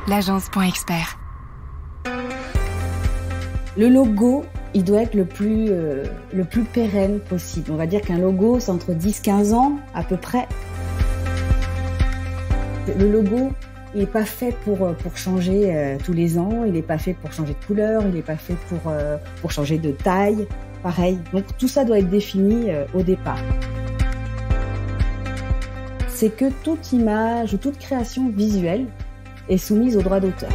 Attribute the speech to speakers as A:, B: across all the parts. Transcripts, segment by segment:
A: l'agence.expert.
B: Le logo, il doit être le plus pérenne possible. On va dire qu'un logo, c'est entre 10-15 ans à peu près. Le logo, il n'est pas fait pour changer tous les ans, il n'est pas fait pour changer de couleur, il n'est pas fait pour changer de taille, pareil. Donc tout ça doit être défini au départ. C'est que toute image ou toute création visuelle est soumise aux droits d'auteur.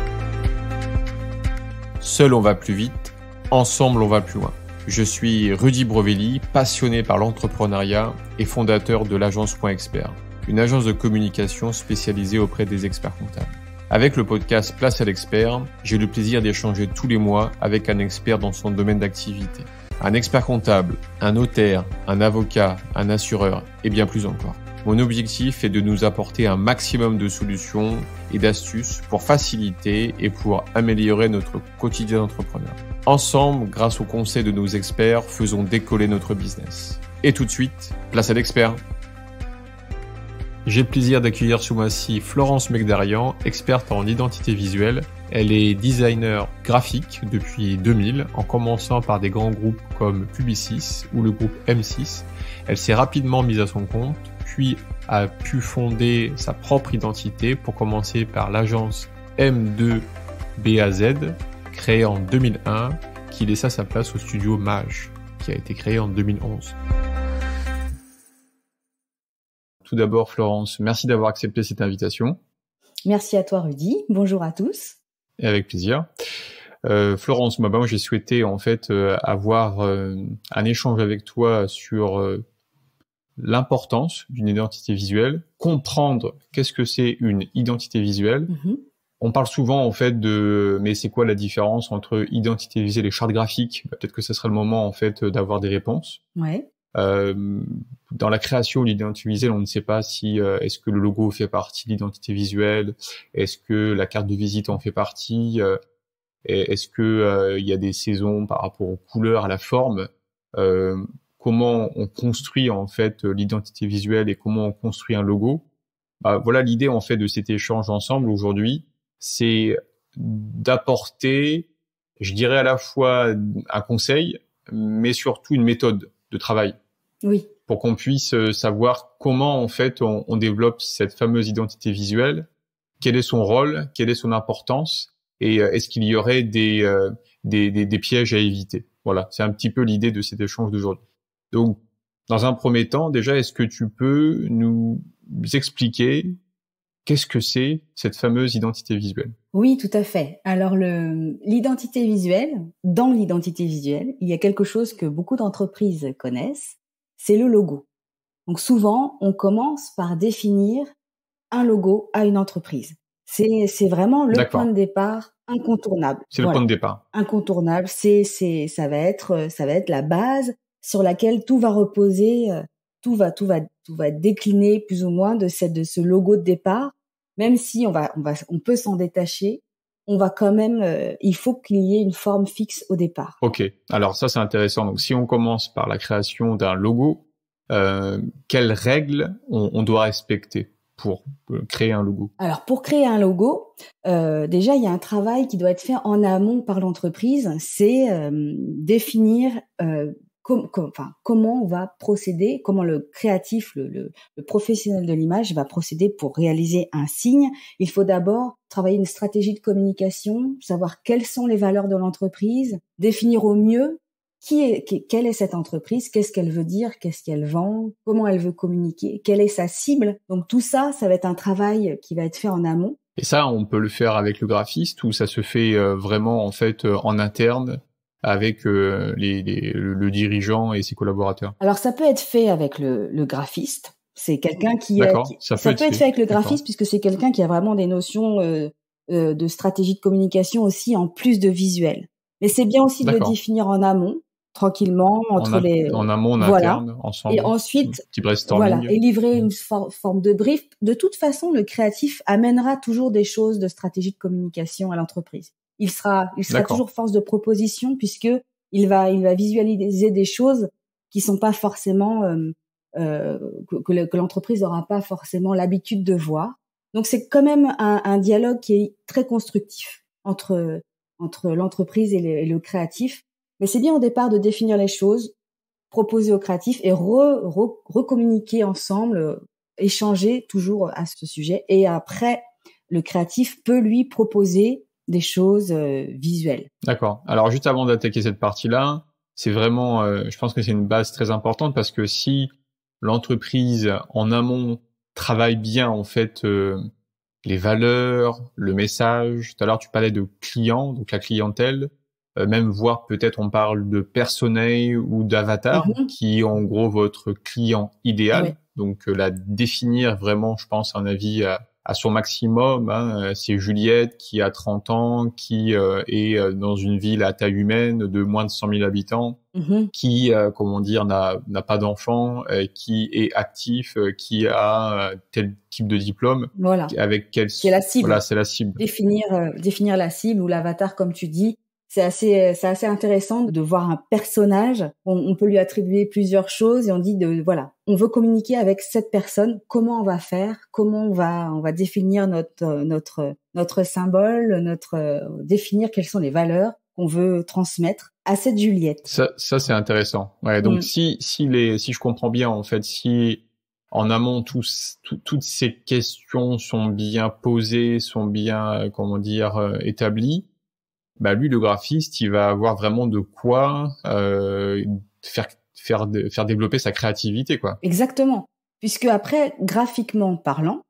C: Seul on va plus vite, ensemble on va plus loin. Je suis Rudy Brovelli, passionné par l'entrepreneuriat et fondateur de l'agence.expert, une agence de communication spécialisée auprès des experts comptables. Avec le podcast Place à l'expert, j'ai le plaisir d'échanger tous les mois avec un expert dans son domaine d'activité. Un expert comptable, un notaire, un avocat, un assureur et bien plus encore. Mon objectif est de nous apporter un maximum de solutions et d'astuces pour faciliter et pour améliorer notre quotidien d'entrepreneur. Ensemble, grâce aux conseils de nos experts, faisons décoller notre business. Et tout de suite, place à l'expert. J'ai le plaisir d'accueillir ce mois-ci Florence Megdarian, experte en identité visuelle. Elle est designer graphique depuis 2000, en commençant par des grands groupes comme Publicis ou le groupe M6. Elle s'est rapidement mise à son compte, puis a pu fonder sa propre identité pour commencer par l'agence M2BAZ, créée en 2001, qui laissa sa place au studio Mage, qui a été créé en 2011. Tout d'abord, Florence, merci d'avoir accepté cette invitation.
B: Merci à toi, Rudy. Bonjour à tous.
C: Et avec plaisir. Florence, moi j'ai souhaité en fait avoir un échange avec toi sur l'importance d'une identité visuelle, comprendre qu'est-ce que c'est une identité visuelle. On parle souvent en fait mais c'est quoi la différence entre identité visuelle et charte graphique? Peut-être que ce serait le moment en fait d'avoir des réponses.
B: Ouais.
C: Dans la création de l'identité visuelle, on ne sait pas si est-ce que le logo fait partie de l'identité visuelle, est-ce que la carte de visite en fait partie, est-ce que il y a des saisons par rapport aux couleurs, à la forme, comment on construit en fait l'identité visuelle et comment on construit un logo. Voilà l'idée en fait de cet échange ensemble aujourd'hui, c'est d'apporter, je dirais à la fois un conseil, mais surtout une méthode de travail.
B: Oui.
C: Pour qu'on puisse savoir comment en fait on développe cette fameuse identité visuelle, quel est son rôle, quelle est son importance, et est-ce qu'il y aurait des pièges à éviter. Voilà, c'est un petit peu l'idée de cet échange d'aujourd'hui. Donc, dans un premier temps, déjà, est-ce que tu peux nous expliquer qu'est-ce que c'est cette fameuse identité visuelle?
B: Oui, tout à fait. Alors, l'identité visuelle, dans l'identité visuelle, il y a quelque chose que beaucoup d'entreprises connaissent, c'est le logo. Donc, souvent, on commence par définir un logo à une entreprise. C'est vraiment le point de départ incontournable.
C: C'est le point de départ.
B: Incontournable. Ça va être la base sur laquelle tout va reposer, tout va décliner plus ou moins de ce logo de départ. Même si on peut s'en détacher, on va quand même, il faut qu'il y ait une forme fixe au départ.
C: Ok. Alors ça, c'est intéressant. Donc, si on commence par la création d'un logo, quelles règles on doit respecter pour créer un logo?
B: Alors, pour créer un logo, déjà, il y a un travail qui doit être fait en amont par l'entreprise, c'est définir comment on va procéder, comment le créatif, le professionnel de l'image va procéder pour réaliser un signe. Il faut d'abord travailler une stratégie de communication, savoir quelles sont les valeurs de l'entreprise, définir au mieux quelle est cette entreprise, qu'est-ce qu'elle veut dire, qu'est-ce qu'elle vend, comment elle veut communiquer, quelle est sa cible. Donc tout ça, ça va être un travail qui va être fait en amont.
C: Et ça, on peut le faire avec le graphiste ou ça se fait vraiment en fait en interne avec le dirigeant et ses collaborateurs?
B: Alors ça peut être fait avec le graphiste. C'est quelqu'un qui
C: ça
B: peut être fait avec le graphiste puisque c'est quelqu'un qui a vraiment des notions de stratégie de communication aussi en plus de visuel. Mais c'est bien aussi de le définir en amont, tranquillement
C: en amont, en interne, ensemble.
B: Et ensuite,
C: petit brainstorming.
B: et livrer une forme de brief. De toute façon, le créatif amènera toujours des choses de stratégie de communication à l'entreprise. Il sera toujours force de proposition puisque il va visualiser des choses qui sont pas forcément que l'entreprise n'aura pas forcément l'habitude de voir. Donc c'est quand même un dialogue qui est très constructif entre l'entreprise et le créatif. Mais c'est bien au départ de définir les choses, proposer au créatif et recommuniquer ensemble, échanger toujours à ce sujet. Et après, le créatif peut lui proposer des choses visuelles.
C: D'accord. Alors juste avant d'attaquer cette partie-là, c'est vraiment, je pense que c'est une base très importante parce que si l'entreprise en amont travaille bien en fait les valeurs, le message. Tout à l'heure tu parlais de clients, donc la clientèle, même voire peut-être on parle de personnel ou d'avatar qui est en gros votre client idéal.
B: Ouais.
C: Donc la définir vraiment, je pense, un avis à son maximum. Hein. C'est Juliette qui a 30 ans, qui est dans une ville à taille humaine de moins de 100 000 habitants, qui, comment dire, n'a pas d'enfant, qui est actif, qui a tel type de diplôme.
B: Voilà.
C: Avec quel...
B: C'est la cible.
C: Voilà, c'est la cible.
B: Définir la cible ou l'avatar, comme tu dis. C'est assez intéressant de voir un personnage. On peut lui attribuer plusieurs choses et on dit voilà, on veut communiquer avec cette personne. Comment on va faire? Comment on va définir notre symbole, définir quelles sont les valeurs qu'on veut transmettre à cette Juliette.
C: Ça c'est intéressant. Ouais, donc si je comprends bien en fait, si en amont toutes ces questions sont bien posées, sont bien établies, bah lui le graphiste, il va avoir vraiment de quoi faire développer sa créativité, quoi.
B: Exactement. Puisque après, graphiquement parlant,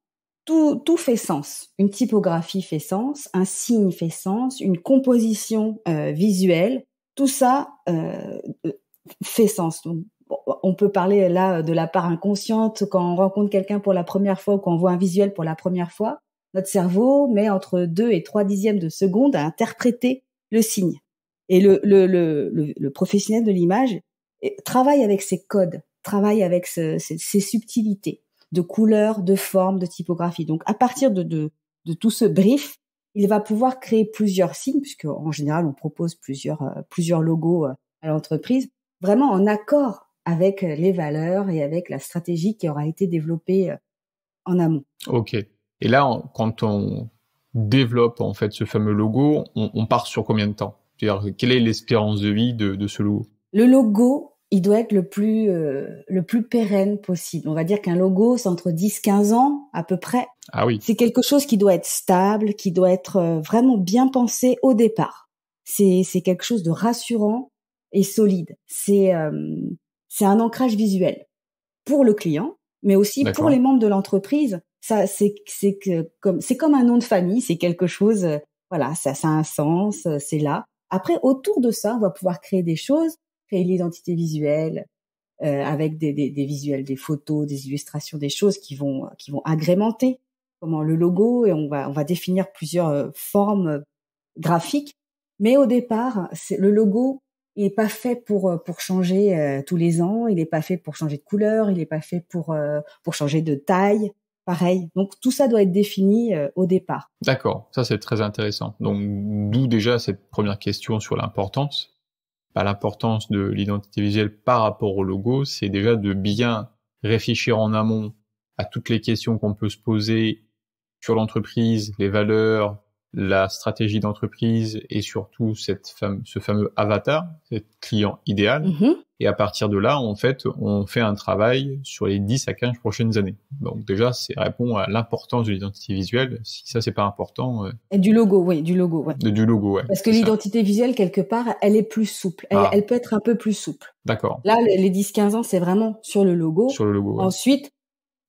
B: tout fait sens. Une typographie fait sens, un signe fait sens, une composition visuelle, tout ça fait sens. Donc, on peut parler là de la part inconsciente quand on rencontre quelqu'un pour la première fois ou quand on voit un visuel pour la première fois. Notre cerveau met entre 2 et 3 dixièmes de seconde à interpréter le signe. Et le professionnel de l'image travaille avec ses codes, travaille avec ses subtilités de couleurs, de formes, de typographie. Donc, à partir de tout ce brief, il va pouvoir créer plusieurs signes, puisque en général, on propose plusieurs logos à l'entreprise, vraiment en accord avec les valeurs et avec la stratégie qui aura été développée en amont.
C: Ok. Et là, quand on développe en fait ce fameux logo, on part sur combien de temps? C'est-à-dire, quelle est l'espérance de vie de ce logo?
B: Le logo, il doit être le plus pérenne possible. On va dire qu'un logo, c'est entre 10-15 ans à peu près.
C: Ah oui.
B: C'est quelque chose qui doit être stable, qui doit être vraiment bien pensé au départ. C'est quelque chose de rassurant et solide. C'est un ancrage visuel pour le client, mais aussi pour les membres de l'entreprise. Ça, c'est comme un nom de famille, c'est quelque chose, voilà, ça a un sens, c'est là. Après, autour de ça, on va pouvoir créer des choses, créer l'identité visuelle, avec des visuels, des photos, des illustrations, des choses qui vont agrémenter comment le logo, et on va définir plusieurs formes graphiques. Mais au départ, le logo, il est pas fait pour changer tous les ans, il est pas fait pour changer de couleur, il est pas fait pour changer de taille. Pareil. Donc, tout ça doit être défini au départ.
C: D'accord. Ça, c'est très intéressant. Donc, d'où déjà cette première question sur l'importance. L'importance de l'identité visuelle par rapport au logo, c'est déjà de bien réfléchir en amont à toutes les questions qu'on peut se poser sur l'entreprise, les valeurs, la stratégie d'entreprise et surtout ce fameux avatar, ce client idéal. Et à partir de là, en fait, on fait un travail sur les 10 à 15 prochaines années. Donc déjà, ça répond à l'importance de l'identité visuelle. Si ça, c'est pas important...
B: Et du logo, oui, du logo, ouais.
C: Du logo, ouais.
B: Parce que l'identité visuelle, quelque part, elle est plus souple. Elle peut être un peu plus souple.
C: D'accord.
B: Là, les 10-15 ans, c'est vraiment sur le logo.
C: Sur le logo, ouais.
B: Ensuite,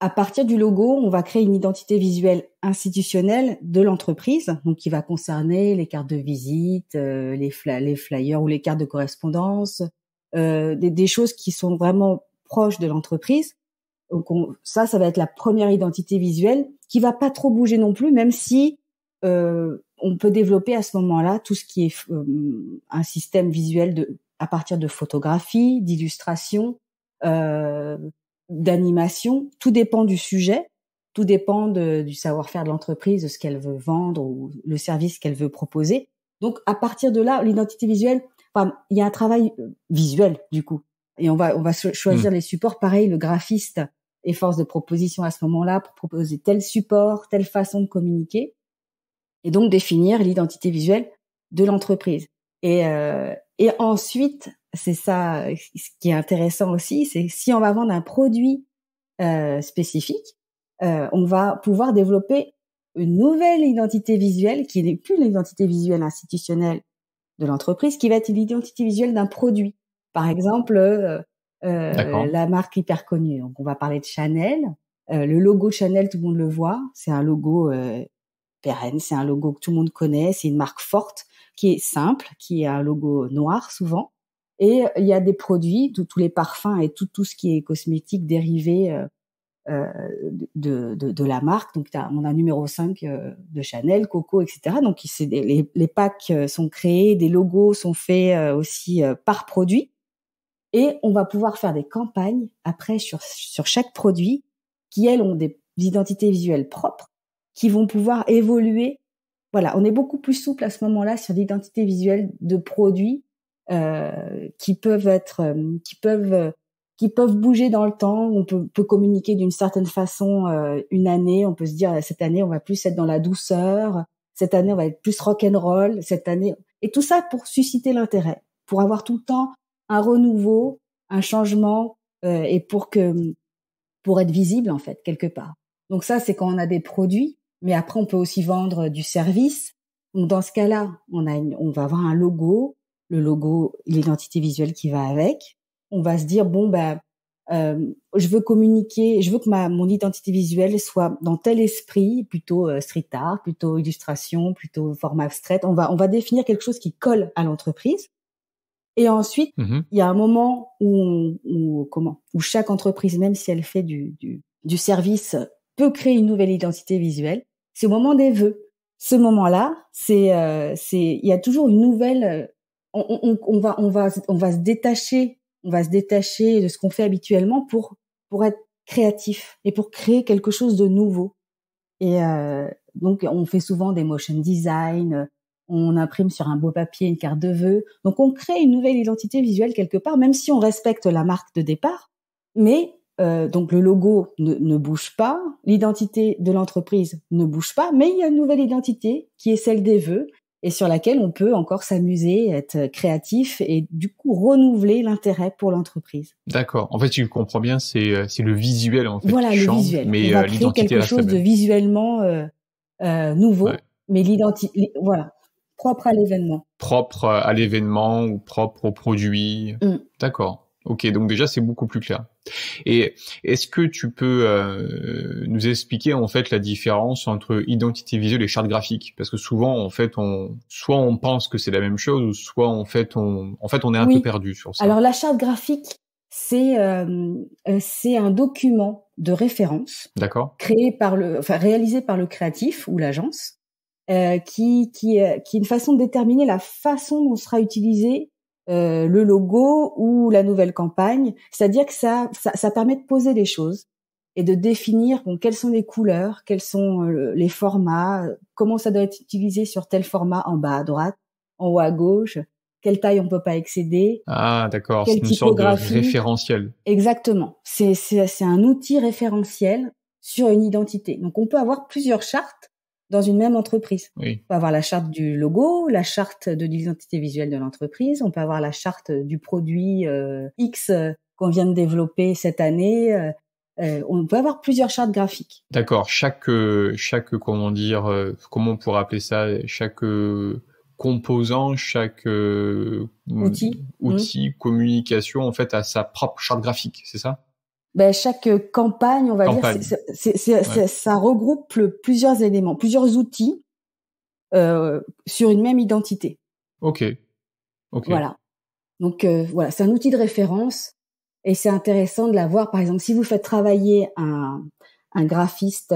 B: à partir du logo, on va créer une identité visuelle institutionnelle de l'entreprise, donc qui va concerner les cartes de visite, les flyers ou les cartes de correspondance, des choses qui sont vraiment proches de l'entreprise. Donc ça va être la première identité visuelle qui va pas trop bouger non plus, même si on peut développer à ce moment-là tout ce qui est un système visuel à partir de photographies, d'illustrations, d'animation. Tout dépend du sujet, tout dépend du savoir-faire de l'entreprise, de ce qu'elle veut vendre ou le service qu'elle veut proposer. Donc à partir de là, l'identité visuelle, il y a un travail visuel du coup, et on va choisir les supports. Pareil, le graphiste et force de proposition à ce moment-là pour proposer tel support, telle façon de communiquer, et donc définir l'identité visuelle de l'entreprise. Et ensuite, c'est ça, ce qui est intéressant aussi, c'est si on va vendre un produit spécifique, on va pouvoir développer une nouvelle identité visuelle qui n'est plus l'identité visuelle institutionnelle de l'entreprise, qui va être l'identité visuelle d'un produit. Par exemple, la marque hyper connue. Donc, on va parler de Chanel. Le logo Chanel, tout le monde le voit. C'est un logo pérenne, c'est un logo que tout le monde connaît. C'est une marque forte qui est simple, qui a un logo noir souvent. Et il y a des produits, tous les parfums et tout ce qui est cosmétique dérivé de la marque. Donc, on a numéro 5 de Chanel, Coco, etc. Donc, les packs sont créés, des logos sont faits aussi par produit. Et on va pouvoir faire des campagnes après sur chaque produit qui, elles, ont des identités visuelles propres qui vont pouvoir évoluer. Voilà, on est beaucoup plus souple à ce moment-là sur l'identité visuelle de produits qui peuvent bouger dans le temps. On peut communiquer d'une certaine façon une année. On peut se dire cette année on va plus être dans la douceur, cette année on va être plus rock'n'roll, cette année, et tout ça pour susciter l'intérêt, pour avoir tout le temps un renouveau, un changement et pour être visible en fait quelque part. Donc ça c'est quand on a des produits, mais après on peut aussi vendre du service. Donc dans ce cas-là, on va avoir un logo, le logo, l'identité visuelle qui va avec. On va se dire je veux communiquer, je veux que mon identité visuelle soit dans tel esprit, plutôt street art, plutôt illustration, plutôt format abstrait. On va définir quelque chose qui colle à l'entreprise. Et ensuite, il y a un moment où chaque entreprise, même si elle fait du service, peut créer une nouvelle identité visuelle. C'est au moment des vœux. Ce moment-là, il y a toujours une nouvelle. On va se détacher de ce qu'on fait habituellement pour être créatif et pour créer quelque chose de nouveau. Et donc, on fait souvent des motion design. On imprime sur un beau papier une carte de vœux. Donc, on crée une nouvelle identité visuelle quelque part, même si on respecte la marque de départ. Mais donc, le logo ne bouge pas, l'identité de l'entreprise ne bouge pas, mais il y a une nouvelle identité qui est celle des vœux et sur laquelle on peut encore s'amuser, être créatif et du coup renouveler l'intérêt pour l'entreprise.
C: D'accord. En fait, tu comprends bien, c'est le visuel en fait
B: voilà,
C: qui change,
B: le visuel.
C: mais
B: on va créer
C: l'identité
B: quelque chose de visuellement nouveau, ouais. Mais l'identité, voilà. Propre à l'événement.
C: Propre à l'événement ou propre au produit. D'accord. Ok, donc déjà c'est beaucoup plus clair. Et est-ce que tu peux nous expliquer en fait la différence entre identité visuelle et charte graphique? Parce que souvent en fait soit on pense que c'est la même chose, ou soit on est un peu perdu sur ça.
B: Alors la charte graphique, c'est un document de référence.
C: D'accord.
B: Réalisé par le créatif ou l'agence. Qui est une façon de déterminer la façon dont sera utilisé le logo ou la nouvelle campagne. C'est-à-dire que ça permet de poser les choses et de définir quelles sont les couleurs, quels sont les formats, comment ça doit être utilisé sur tel format en bas à droite, en haut à gauche, quelle taille on peut pas excéder.
C: Ah, d'accord, c'est une sorte de référentiel.
B: Exactement. C'est un outil référentiel sur une identité. Donc on peut avoir plusieurs chartes dans une même entreprise.
C: Oui.
B: On peut avoir la charte du logo, la charte de l'identité visuelle de l'entreprise, on peut avoir la charte du produit X qu'on vient de développer cette année. On peut avoir plusieurs chartes graphiques.
C: D'accord. Chaque comment on pourrait appeler ça, chaque composant, chaque outil communication en fait a sa propre charte graphique, c'est ça?
B: Chaque campagne, on va dire, ça regroupe plusieurs éléments, plusieurs outils sur une même identité.
C: Ok.
B: Voilà. Donc voilà, c'est un outil de référence et c'est intéressant de l'avoir. Par exemple, si vous faites travailler un graphiste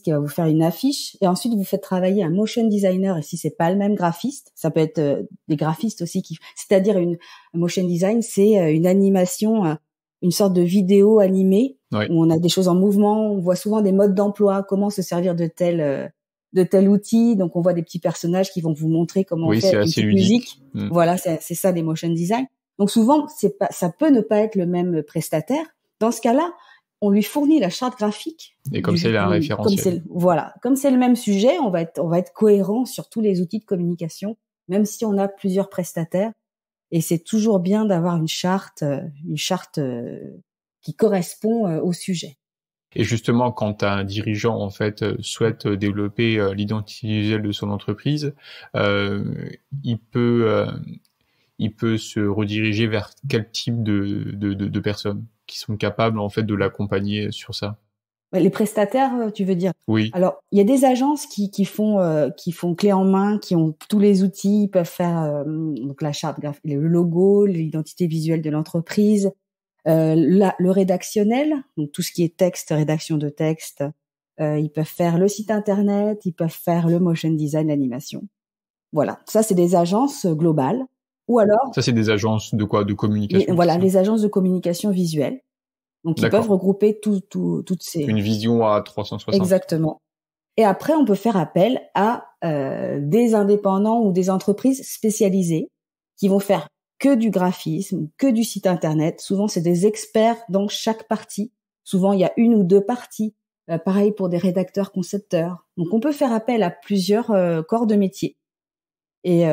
B: qui va vous faire une affiche et ensuite vous faites travailler un motion designer, et si c'est pas le même graphiste, ça peut être des graphistes aussi c'est-à-dire un motion design, c'est une animation. Une sorte de vidéo animée où on a des choses en mouvement, on voit souvent des modes d'emploi, comment se servir de tel outil. Donc on voit des petits personnages qui vont vous montrer comment on fait une petite musique. Voilà, c'est ça les motion design. Donc souvent ça peut ne pas être le même prestataire. Dans ce cas-là, on lui fournit la charte graphique.
C: Et comme ça, il a un référentiel.
B: Comme c'est le même sujet, on va être cohérent sur tous les outils de communication, même si on a plusieurs prestataires. Et c'est toujours bien d'avoir une charte qui correspond au sujet.
C: Et justement, quand un dirigeant en fait souhaite développer l'identité visuelle de son entreprise, il peut se rediriger vers quel type de personnes qui sont capables en fait de l'accompagner sur ça?
B: Les prestataires, tu veux dire?
C: Oui.
B: Alors, il y a des agences qui font clé en main, qui ont tous les outils, ils peuvent faire donc la charte graphique, le logo, l'identité visuelle de l'entreprise, le rédactionnel, donc tout ce qui est texte, rédaction de texte. Ils peuvent faire le site internet, ils peuvent faire le motion design, l'animation. Voilà, ça c'est des agences globales. Ou alors,
C: ça c'est des agences de quoi? De communication.
B: Les agences de communication visuelle. Donc ils peuvent regrouper toutes ces.
C: Une vision à 360.
B: Exactement. Et après, on peut faire appel à des indépendants ou des entreprises spécialisées qui vont faire que du graphisme, que du site internet. Souvent, c'est des experts dans chaque partie. Souvent, il y a une ou deux parties. Pareil pour des rédacteurs, concepteurs. Donc, on peut faire appel à plusieurs corps de métier et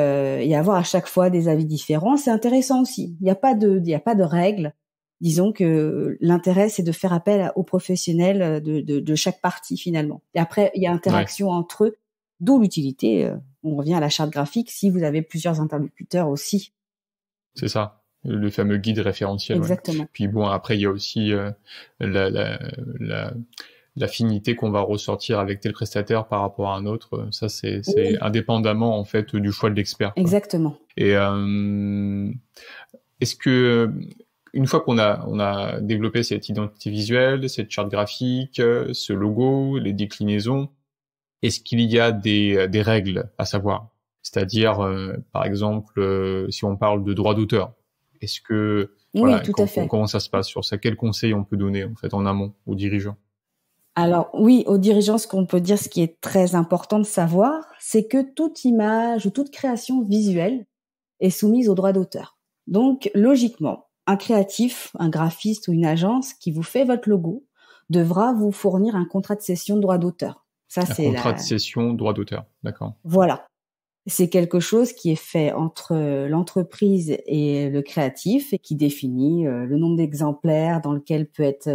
B: avoir à chaque fois des avis différents. C'est intéressant aussi. Il n'y a pas de règles. Disons que l'intérêt, c'est de faire appel aux professionnels de chaque partie finalement. Et après, il y a interaction entre eux, d'où l'utilité. On revient à la charte graphique si vous avez plusieurs interlocuteurs aussi.
C: C'est ça, le fameux guide référentiel.
B: Exactement.
C: Ouais. Puis bon, après, il y a aussi l'affinité qu'on va ressortir avec tel prestataire par rapport à un autre. Ça, c'est indépendamment en fait du choix de l'expert.
B: Exactement.
C: Et est-ce que une fois qu'on a développé cette identité visuelle, cette charte graphique, ce logo, les déclinaisons, est-ce qu'il y a des règles à savoir? C'est-à-dire, par exemple, si on parle de droit d'auteur, est-ce que
B: tout à fait.
C: Comment ça se passe sur ça? Quels conseils on peut donner en fait en amont aux dirigeants?
B: Alors oui, aux dirigeants, ce qu'on peut dire, ce qui est très important de savoir, c'est que toute image ou toute création visuelle est soumise au droit d'auteur. Donc logiquement, un créatif, un graphiste ou une agence qui vous fait votre logo devra vous fournir un contrat de cession de droit d'auteur.
C: Ça, c'est contrat de cession droit d'auteur, d'accord.
B: Voilà. C'est quelque chose qui est fait entre l'entreprise et le créatif et qui définit le nombre d'exemplaires dans lequel peut être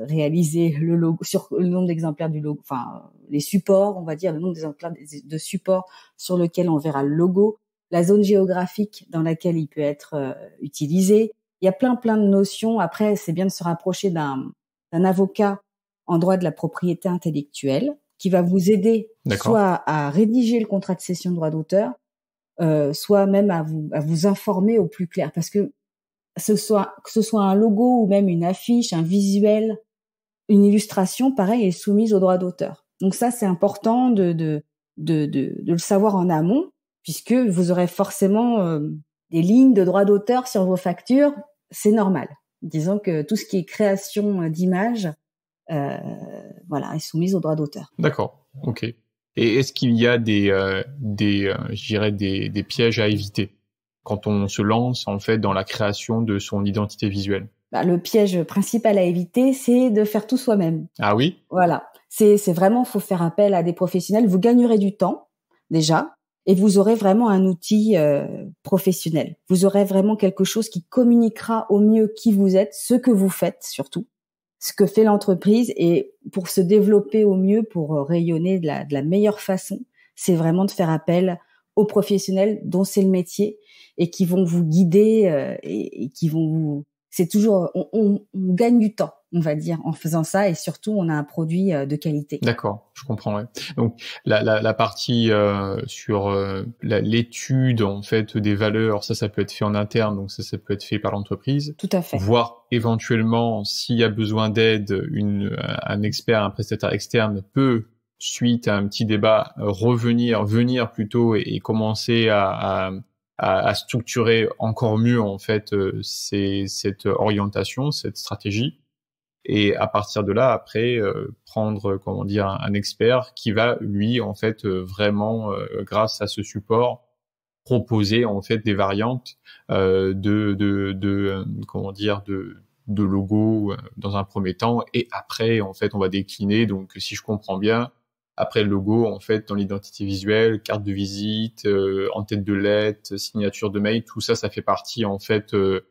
B: réalisé le logo, sur le nombre d'exemplaires du logo, enfin les supports, on va dire, le nombre d'exemplaires de supports sur lequel on verra le logo, la zone géographique dans laquelle il peut être utilisé. Il y a plein de notions. Après, c'est bien de se rapprocher d'un avocat en droit de la propriété intellectuelle qui va vous aider soit à rédiger le contrat de cession de droit d'auteur, soit même à vous informer au plus clair. Parce que que ce soit un logo ou même une affiche, un visuel, une illustration, pareil, est soumise au droit d'auteur. Donc ça, c'est important de le savoir en amont, puisque vous aurez forcément des lignes de droit d'auteur sur vos factures. C'est normal. Disons que tout ce qui est création d'images, est soumise au droit d'auteur.
C: D'accord, ok. Et est-ce qu'il y a je dirais des pièges à éviter quand on se lance en fait dans la création de son identité visuelle?
B: Le piège principal à éviter, c'est de faire tout soi-même.
C: Ah oui?
B: Voilà. C'est vraiment, faut faire appel à des professionnels. Vous gagnerez du temps, déjà, et vous aurez vraiment un outil professionnel. Vous aurez vraiment quelque chose qui communiquera au mieux qui vous êtes, ce que vous faites surtout, ce que fait l'entreprise, et pour se développer au mieux, pour rayonner de la meilleure façon, c'est vraiment de faire appel aux professionnels dont c'est le métier et qui vont vous guider et qui vont vous... C'est toujours... On gagne du temps, on va dire, en faisant ça, et surtout, on a un produit de qualité.
C: D'accord, je comprends. Ouais. Donc, la partie sur l'étude en fait des valeurs, ça peut être fait en interne, donc ça peut être fait par l'entreprise.
B: Tout à fait.
C: Voire éventuellement, s'il y a besoin d'aide, un expert, un prestataire externe peut, suite à un petit débat, venir plutôt et commencer à structurer encore mieux en fait cette orientation, cette stratégie. Et à partir de là, après, prendre, un expert qui va, lui, en fait, vraiment, grâce à ce support, proposer, en fait, des variantes, de de logo dans un premier temps, et après, en fait, on va décliner. Donc, si je comprends bien, après le logo, en fait, dans l'identité visuelle, carte de visite, en-tête de lettre, signature de mail, tout ça, ça fait partie, en fait, de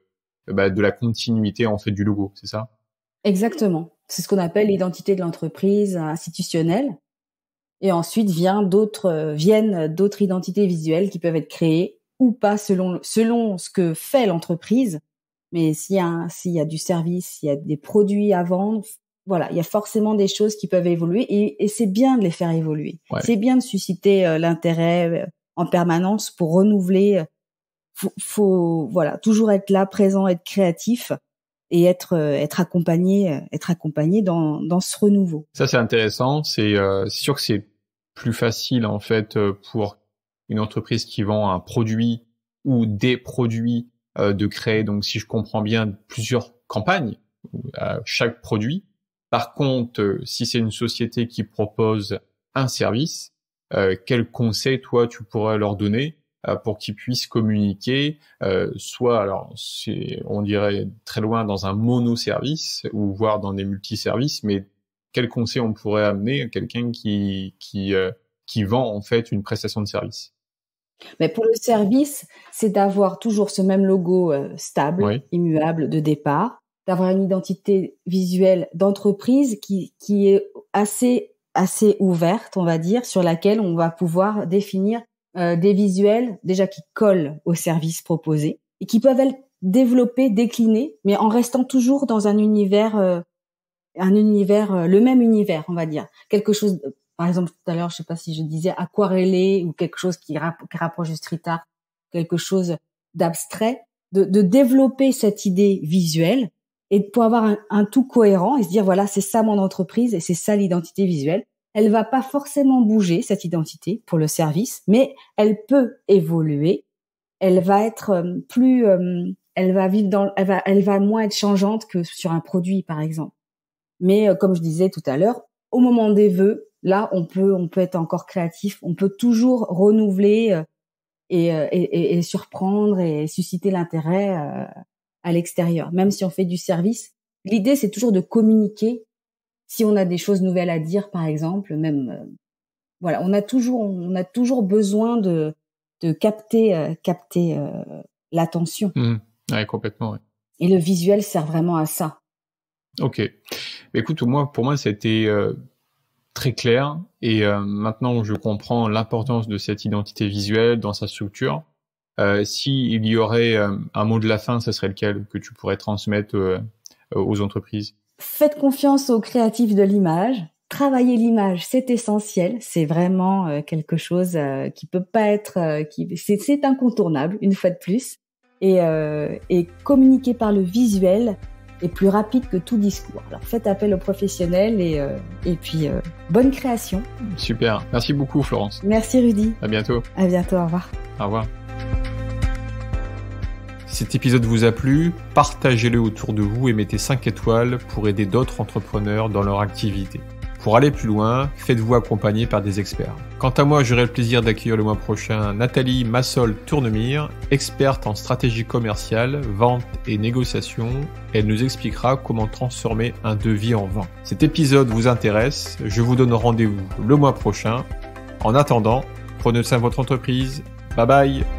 C: la continuité, en fait, du logo, c'est ça?
B: Exactement. C'est ce qu'on appelle l'identité de l'entreprise institutionnelle. Et ensuite viennent d'autres identités visuelles qui peuvent être créées ou pas selon ce que fait l'entreprise. Mais s'il y a du service, s'il y a des produits à vendre, voilà, il y a forcément des choses qui peuvent évoluer et c'est bien de les faire évoluer.
C: Ouais.
B: C'est bien de susciter l'intérêt en permanence pour renouveler. Faut voilà, toujours être là, présent, être créatif et être accompagné dans ce renouveau.
C: Ça, c'est intéressant. C'est sûr que c'est plus facile, en fait, pour une entreprise qui vend un produit ou des produits, de créer, donc, si je comprends bien, plusieurs campagnes à chaque produit. Par contre, si c'est une société qui propose un service, quel conseil, toi, tu pourrais leur donner pour qu'ils puissent communiquer, soit, alors, on dirait très loin dans un monoservice ou voire dans des multiservices, mais quel conseil on pourrait amener à quelqu'un qui vend en fait une prestation de service?
B: Mais pour le service, c'est d'avoir toujours ce même logo stable,
C: Oui.
B: immuable de départ, d'avoir une identité visuelle d'entreprise qui est assez ouverte, on va dire, sur laquelle on va pouvoir définir des visuels déjà qui collent au service proposé et qui peuvent être développés, déclinés, mais en restant toujours dans un univers, le même univers, on va dire. Quelque chose, par exemple, tout à l'heure, je sais pas si je disais aquarellé ou quelque chose qui rapproche du street art, quelque chose d'abstrait, de développer cette idée visuelle et pour avoir un tout cohérent et se dire voilà, c'est ça mon entreprise et c'est ça l'identité visuelle. Elle va pas forcément bouger, cette identité, pour le service, mais elle peut évoluer. Elle va être elle va moins être changeante que sur un produit, par exemple. Mais comme je disais tout à l'heure, au moment des vœux, là, on peut être encore créatif. On peut toujours renouveler et surprendre et susciter l'intérêt à l'extérieur, même si on fait du service. L'idée, c'est toujours de communiquer. Si on a des choses nouvelles à dire, par exemple, même voilà, on a toujours besoin de capter l'attention.
C: Ouais, complètement. Ouais.
B: Et le visuel sert vraiment à ça.
C: Ok. Écoute, pour moi, c'était très clair et maintenant je comprends l'importance de cette identité visuelle dans sa structure. S'il y aurait un mot de la fin, ce serait lequel que tu pourrais transmettre aux entreprises? Faites
B: confiance aux créatifs de l'image. Travailler l'image, c'est essentiel. C'est vraiment quelque chose qui peut pas être, c'est incontournable une fois de plus. Et communiquer par le visuel est plus rapide que tout discours. Alors faites appel aux professionnels et puis bonne création.
C: Super. Merci beaucoup Florence.
B: Merci Rudy.
C: À bientôt.
B: À bientôt. Au revoir.
C: Au revoir. Si cet épisode vous a plu, partagez-le autour de vous et mettez 5 étoiles pour aider d'autres entrepreneurs dans leur activité. Pour aller plus loin, faites-vous accompagner par des experts. Quant à moi, j'aurai le plaisir d'accueillir le mois prochain Nathalie Massol-Tournemire, experte en stratégie commerciale, vente et négociation. Elle nous expliquera comment transformer un devis en vente. Cet épisode vous intéresse, je vous donne rendez-vous le mois prochain. En attendant, prenez soin de votre entreprise. Bye bye!